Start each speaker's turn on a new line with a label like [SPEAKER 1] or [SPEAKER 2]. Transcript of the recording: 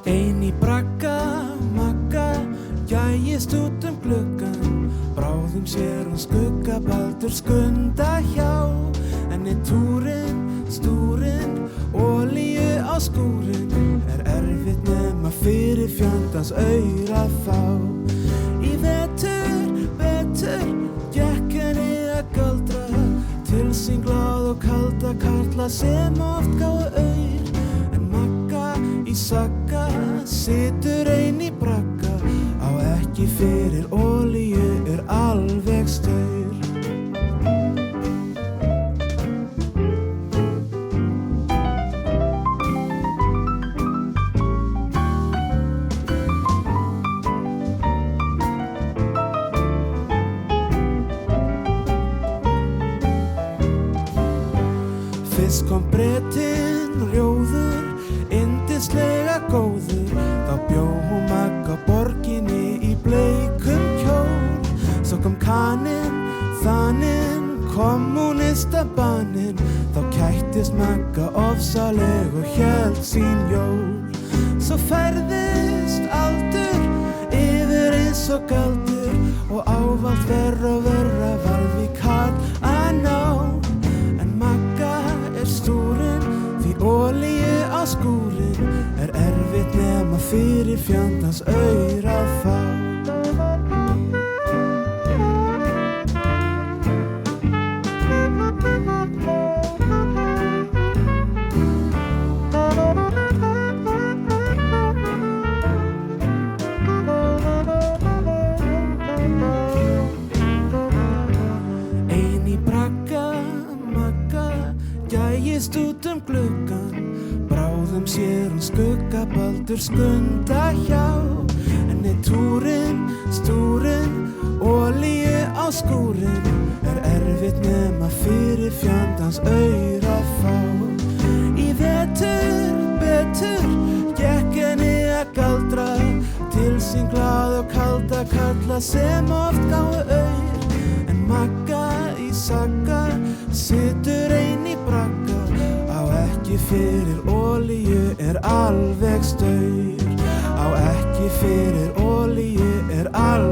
[SPEAKER 1] Ein í bragga, magga, gægist út gluggan. Bráðum sér hún skugga Baldur skunda hjá. En túrinn, stúrinn, olíu á skúrinn erfitt nema fyrir fjandans aura fá. Í vetur, gekk henni galdra til sín gláð og kalda karla sem oft gáfu aur. En Magga í sagga situr ein í bragga, á ekki fyrir olíu alveg staur. Fyrst kom Bretinn rjóður, yndislega góður. Þá bjó hún Magga borginni í bleikum kjól. Svo kom Kaninn, þaninn, kommunistabaninn. Þá kættist Magga ofsaleg og hélt sín jól. Svo færðist aldur yfir eins og galdur, og ávallt verra og verra varð við kall að ná. Stúrinn, því olíu á skúrinn erfitt nema fyrir fjandans aura fá. Ein í bragga, Magga, gægist út gluggan. Bráðum sér hún skugga Baldur skunda hjá. En túrinn, stúrinn, olíu á skúrinn erfitt nema fyrir fjandans aura fá. Í vetur, gekk henni galdra til sín gláð og kalda karla sem oft gáfu aur. En Magga í sagga situr ein í bragga, á ekki fyrir olíu alveg staur. Á ekki fyrir olíu alveg